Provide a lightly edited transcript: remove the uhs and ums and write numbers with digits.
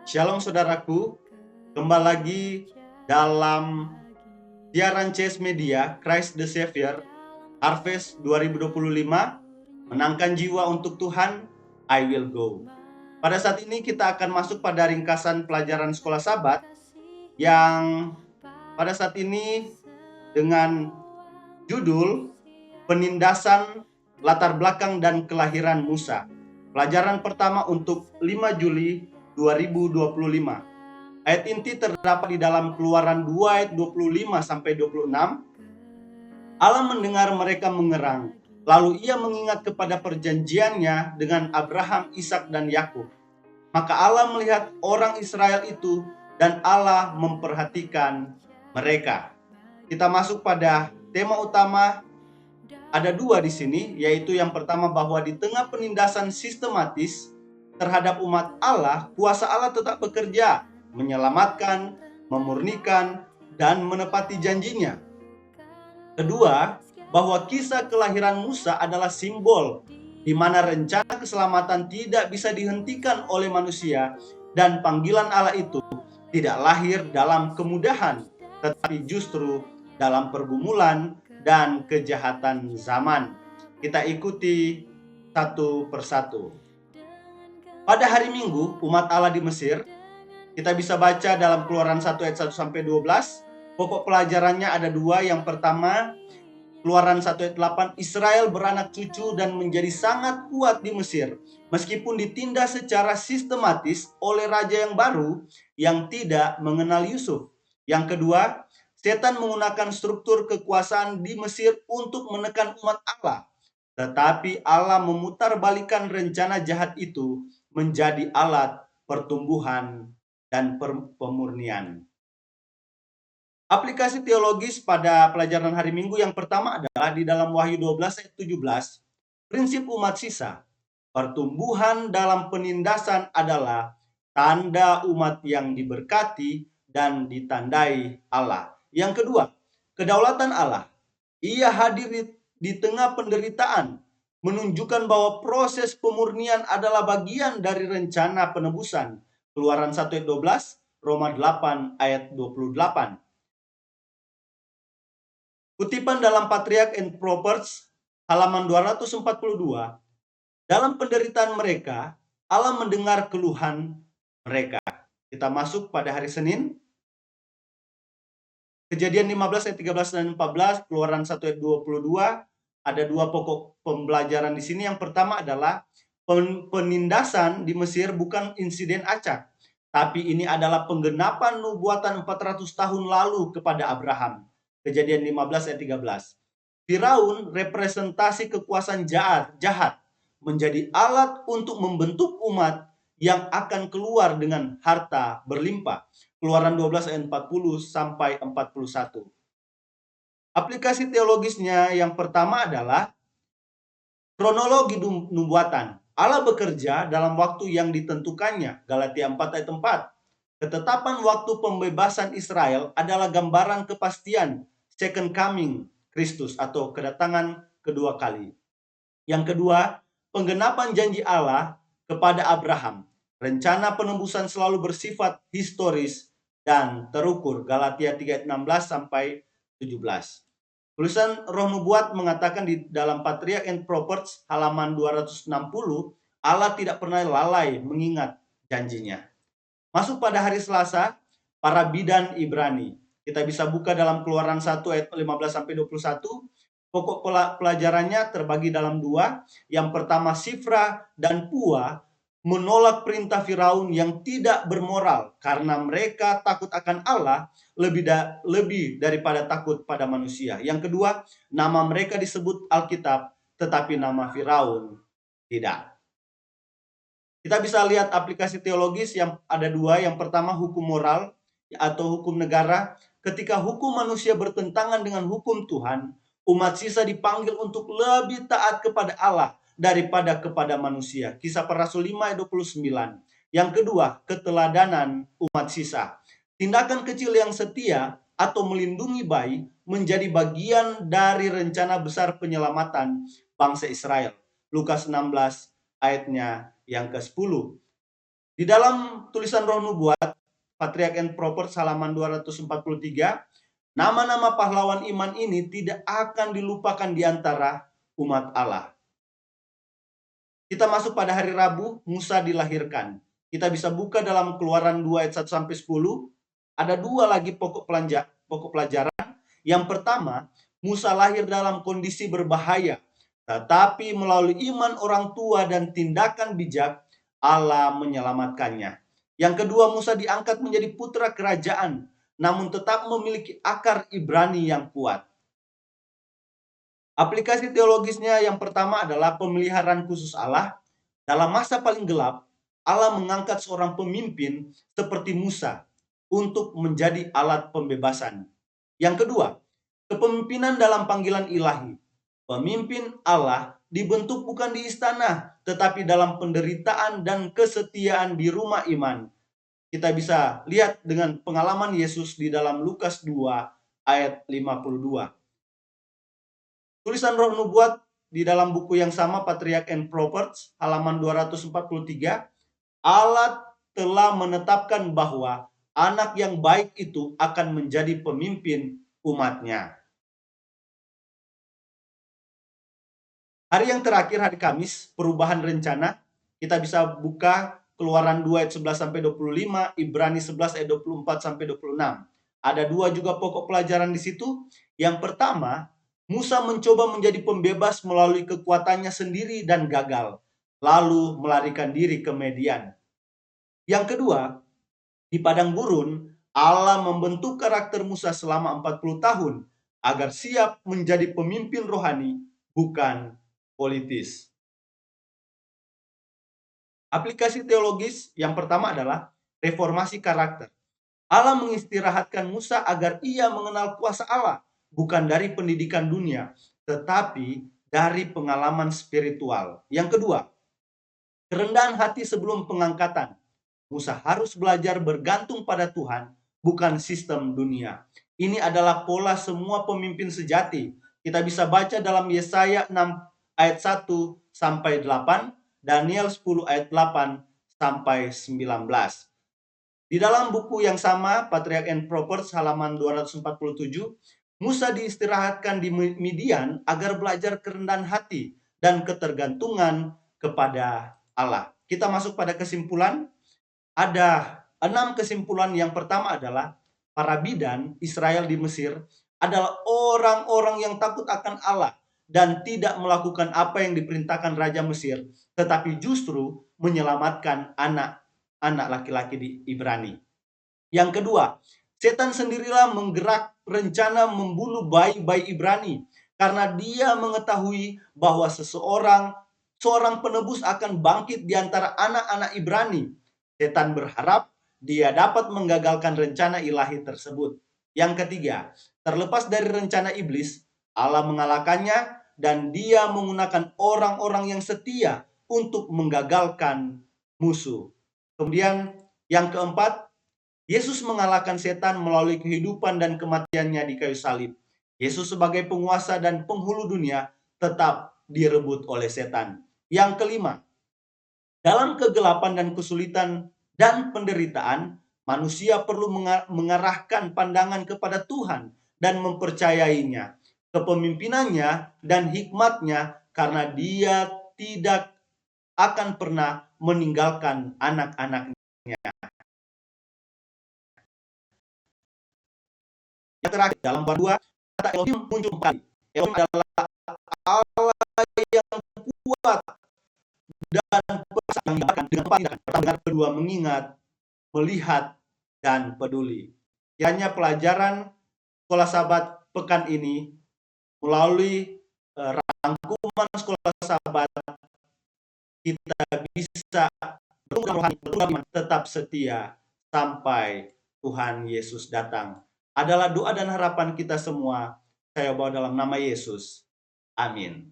Shalom saudaraku, kembali lagi dalam siaran CS Media Christ the Savior Harvest 2025, menangkan jiwa untuk Tuhan, I will go. Pada saat ini kita akan masuk pada ringkasan pelajaran sekolah Sabat yang pada saat ini dengan judul Penindasan Latar Belakang dan Kelahiran Musa. Pelajaran pertama untuk 5 Juli 2025. Ayat inti terdapat di dalam Keluaran 2 ayat 25 sampai 26. Allah mendengar mereka mengerang, lalu ia mengingat kepada perjanjiannya dengan Abraham, Ishak dan Yakub. Maka Allah melihat orang Israel itu dan Allah memperhatikan mereka. Kita masuk pada tema utama. Ada dua di sini, yaitu yang pertama bahwa di tengah penindasan sistematis terhadap umat Allah, kuasa Allah tetap bekerja, menyelamatkan, memurnikan, dan menepati janjinya. Kedua, bahwa kisah kelahiran Musa adalah simbol di mana rencana keselamatan tidak bisa dihentikan oleh manusia dan panggilan Allah itu tidak lahir dalam kemudahan, tetapi justru dalam pergumulan dan kejahatan zaman. Kita ikuti satu persatu. Pada hari Minggu, umat Allah di Mesir, kita bisa baca dalam Keluaran 1 ayat 1 sampai 12. Pokok pelajarannya ada dua. Yang pertama, Keluaran 1 ayat 8, Israel beranak cucu dan menjadi sangat kuat di Mesir, meskipun ditindas secara sistematis oleh raja yang baru yang tidak mengenal Yusuf. Yang kedua, setan menggunakan struktur kekuasaan di Mesir untuk menekan umat Allah. Tetapi Allah memutarbalikkan rencana jahat itu menjadi alat pertumbuhan dan pemurnian. Aplikasi teologis pada pelajaran hari Minggu yang pertama adalah di dalam Wahyu 12 ayat 17, prinsip umat sisa. Pertumbuhan dalam penindasan adalah tanda umat yang diberkati dan ditandai Allah. Yang kedua, kedaulatan Allah. Ia hadir di tengah penderitaan, menunjukkan bahwa proses pemurnian adalah bagian dari rencana penebusan. Keluaran 1 ayat 12, Roma 8 ayat 28. Kutipan dalam Patriarch and Proverbs halaman 242, dalam penderitaan mereka, Allah mendengar keluhan mereka. Kita masuk pada hari Senin. Kejadian 15 ayat 13 dan 14, Keluaran 1 ayat 22. Ada dua pokok pembelajaran di sini. Yang pertama adalah penindasan di Mesir bukan insiden acak, tapi ini adalah penggenapan nubuatan 400 tahun lalu kepada Abraham. Kejadian 15 ayat 13. Firaun representasi kekuasaan jahat menjadi alat untuk membentuk umat yang akan keluar dengan harta berlimpah. Keluaran 12 ayat 40 sampai 41. Aplikasi teologisnya yang pertama adalah kronologi nubuatan. Allah bekerja dalam waktu yang ditentukannya. Galatia 4 ayat 4. Ketetapan waktu pembebasan Israel adalah gambaran kepastian second coming Kristus atau kedatangan kedua kali. Yang kedua, penggenapan janji Allah kepada Abraham. Rencana penembusan selalu bersifat historis dan terukur. Galatia 3 ayat 16 sampai 17. Tulisan Roh Nubuat mengatakan di dalam Patriarch and Proverbs halaman 260, Allah tidak pernah lalai mengingat janjinya. Masuk pada hari Selasa, para bidan Ibrani. Kita bisa buka dalam Keluaran 1 ayat 15 sampai 21. Pokok pelajarannya terbagi dalam dua. Yang pertama, Sifra dan Pua menolak perintah Firaun yang tidak bermoral karena mereka takut akan Allah lebih daripada takut pada manusia. Yang kedua, nama mereka disebut Alkitab, tetapi nama Firaun tidak. Kita bisa lihat aplikasi teologis yang ada dua. Yang pertama, hukum moral atau hukum negara. Ketika hukum manusia bertentangan dengan hukum Tuhan, umat sisa dipanggil untuk lebih taat kepada Allah daripada kepada manusia. Kisah Para Rasul 5 ayat 29. Yang kedua, keteladanan umat sisa. Tindakan kecil yang setia atau melindungi bayi menjadi bagian dari rencana besar penyelamatan bangsa Israel. Lukas 16 ayatnya yang ke-10. Di dalam tulisan Roh Nubuat, Patriarch and Prophets halaman 243, nama-nama pahlawan iman ini tidak akan dilupakan di antara umat Allah. Kita masuk pada hari Rabu, Musa dilahirkan. Kita bisa buka dalam Keluaran 2 ayat 1 sampai 10. Ada dua lagi pokok pelajaran. Yang pertama, Musa lahir dalam kondisi berbahaya, tetapi melalui iman orang tua dan tindakan bijak, Allah menyelamatkannya. Yang kedua, Musa diangkat menjadi putra kerajaan, namun tetap memiliki akar Ibrani yang kuat. Aplikasi teologisnya yang pertama adalah pemeliharaan khusus Allah. Dalam masa paling gelap, Allah mengangkat seorang pemimpin seperti Musa untuk menjadi alat pembebasan. Yang kedua, kepemimpinan dalam panggilan ilahi. Pemimpin Allah dibentuk bukan di istana, tetapi dalam penderitaan dan kesetiaan di rumah iman. Kita bisa lihat dengan pengalaman Yesus di dalam Lukas 2 ayat 52. Tulisan Roh Nubuat di dalam buku yang sama, Patriarch and Prophets halaman 243, Allah telah menetapkan bahwa anak yang baik itu akan menjadi pemimpin umatnya. Hari yang terakhir, hari Kamis, perubahan rencana. Kita bisa buka Keluaran 2 ayat 11 sampai 25, Ibrani 11 ayat 24 sampai 26. Ada dua juga pokok pelajaran di situ. Yang pertama, Musa mencoba menjadi pembebas melalui kekuatannya sendiri dan gagal, lalu melarikan diri ke Median. Yang kedua, di padang gurun, Allah membentuk karakter Musa selama 40 tahun agar siap menjadi pemimpin rohani, bukan politis. Aplikasi teologis yang pertama adalah reformasi karakter. Allah mengistirahatkan Musa agar ia mengenal kuasa Allah, bukan dari pendidikan dunia, tetapi dari pengalaman spiritual. Yang kedua, kerendahan hati sebelum pengangkatan. Musa harus belajar bergantung pada Tuhan, bukan sistem dunia. Ini adalah pola semua pemimpin sejati. Kita bisa baca dalam Yesaya 6 ayat 1 sampai 8, Daniel 10 ayat 8 sampai 19. Di dalam buku yang sama, Patriarch and Prophets halaman 247, Musa diistirahatkan di Midian agar belajar kerendahan hati dan ketergantungan kepada Allah. Kita masuk pada kesimpulan. Ada 6 kesimpulan. Yang pertama adalah para bidan Israel di Mesir adalah orang-orang yang takut akan Allah dan tidak melakukan apa yang diperintahkan Raja Mesir, tetapi justru menyelamatkan anak laki-laki di Ibrani. Yang kedua, setan sendirilah menggerak rencana membunuh bayi-bayi Ibrani karena dia mengetahui bahwa seorang penebus akan bangkit di antara anak-anak Ibrani. Setan berharap dia dapat menggagalkan rencana ilahi tersebut. Yang ketiga, terlepas dari rencana iblis, Allah mengalahkannya dan dia menggunakan orang-orang yang setia untuk menggagalkan musuh. Kemudian yang keempat, Yesus mengalahkan setan melalui kehidupan dan kematiannya di kayu salib. Yesus sebagai penguasa dan penghulu dunia tetap direbut oleh setan. Yang kelima, dalam kegelapan dan kesulitan dan penderitaan, manusia perlu mengarahkan pandangan kepada Tuhan dan mempercayainya, kepemimpinannya dan hikmatnya, karena dia tidak akan pernah meninggalkan anak-anaknya. Yang terakhir, dalam bab 2, kata Elohim muncul kembali. Elohim adalah Allah yang kuat dan yang dinyatakan dengan panggilan. Pertama, kedua, mengingat, melihat, dan peduli. Kiranya pelajaran Sekolah Sabat pekan ini melalui rangkuman Sekolah Sabat, kita bisa rohani tetap setia sampai Tuhan Yesus datang. Adalah doa dan harapan kita semua. Saya bawa dalam nama Yesus. Amin.